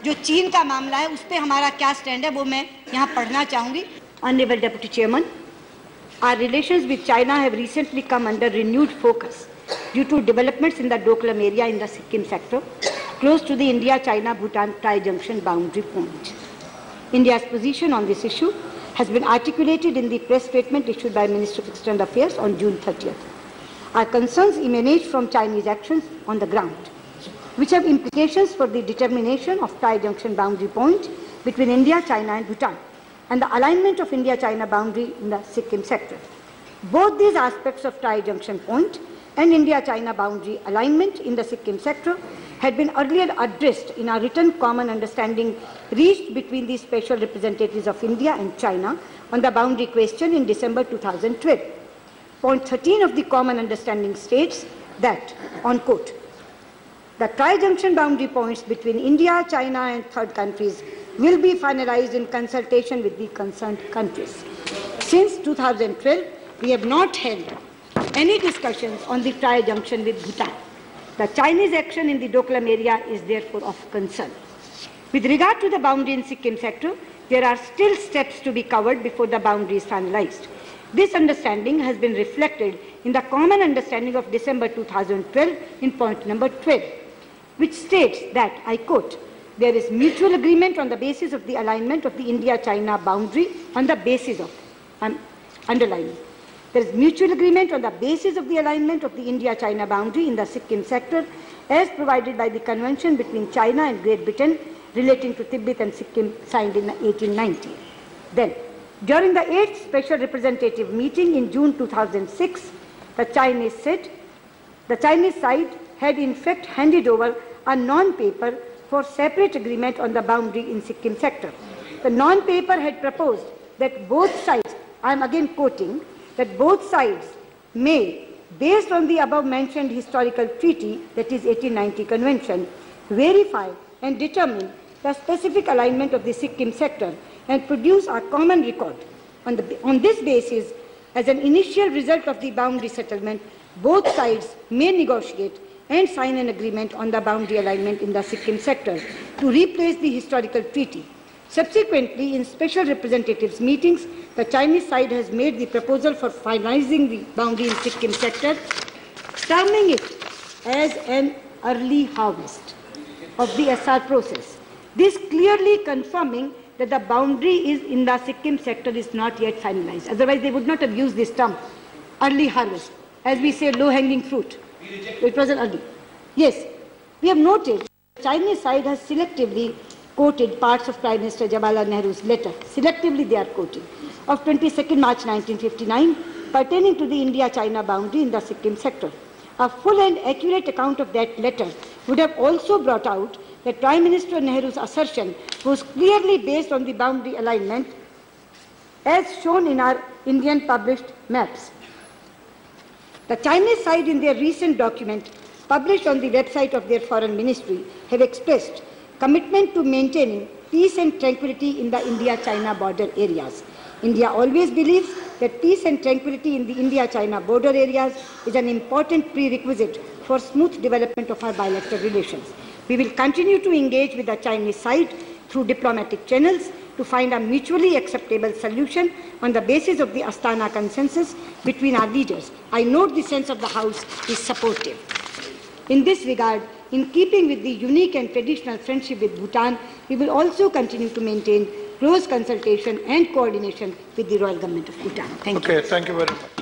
जो चीन का मामला है उस पे हमारा क्या स्टैंड है वो मैं यहाँ पढ़ना चाहूँगी। Honorable Deputy Chairman, our relations with China have recently come under renewed focus due to developments in the Doklam area in the Sikkim sector, close to the India-China-Bhutan tri-junction boundary point. India's position on this issue has been articulated in the press statement issued by Minister of External Affairs on June 30th. Our concerns emanate from Chinese actions on the ground, which have implications for the determination of tri-junction boundary point between India, China and Bhutan, and the alignment of India-China boundary in the Sikkim sector. Both these aspects of tri-junction point and India-China boundary alignment in the Sikkim sector had been earlier addressed in a written common understanding reached between the special representatives of India and China on the boundary question in December 2012. Point 13 of the common understanding states that, on quote, the tri-junction boundary points between India, China and third countries will be finalized in consultation with the concerned countries. Since 2012, we have not held any discussions on the tri-junction with Bhutan. The Chinese action in the Doklam area is therefore of concern. With regard to the boundary in Sikkim sector, there are still steps to be covered before the boundary is finalized. This understanding has been reflected in the common understanding of December 2012 in point number 12, which states that, I quote, there is mutual agreement on the basis of the alignment of the India-China boundary on the basis of, underlining, there is mutual agreement on the basis of the alignment of the India-China boundary in the Sikkim sector as provided by the convention between China and Great Britain relating to Tibet and Sikkim signed in 1890. Then, during the 8th Special Representative meeting in June 2006, the Chinese side had in fact handed over a non-paper for separate agreement on the boundary in Sikkim sector. The non-paper had proposed that both sides, I am again quoting, that both sides may, based on the above-mentioned historical treaty, that is 1890 Convention, verify and determine the specific alignment of the Sikkim sector and produce a common record. On this basis, as an initial result of the boundary settlement, both sides may negotiate and sign an agreement on the boundary alignment in the Sikkim sector to replace the historical treaty. Subsequently, in special representatives meetings, the Chinese side has made the proposal for finalizing the boundary in Sikkim sector, terming it as an early harvest of the SR process. This clearly confirming that the boundary is in the Sikkim sector is not yet finalized. Otherwise, they would not have used this term, early harvest, as we say, low-hanging fruit. It was an early. Yes, we have noted the Chinese side has selectively quoted parts of Prime Minister Jawaharlal Nehru's letter, selectively they are quoting, of 22nd March 1959 pertaining to the India-China boundary in the Sikkim sector. A full and accurate account of that letter would have also brought out that Prime Minister Nehru's assertion was clearly based on the boundary alignment as shown in our Indian published maps. The Chinese side in their recent document published on the website of their foreign ministry have expressed commitment to maintaining peace and tranquility in the India-China border areas. India always believes that peace and tranquility in the India-China border areas is an important prerequisite for smooth development of our bilateral relations. We will continue to engage with the Chinese side through diplomatic channels to find a mutually acceptable solution on the basis of the Astana consensus between our leaders. I note the sense of the House is supportive. In this regard, in keeping with the unique and traditional friendship with Bhutan, we will also continue to maintain close consultation and coordination with the Royal Government of Bhutan. Thank you. Okay, thank you very much.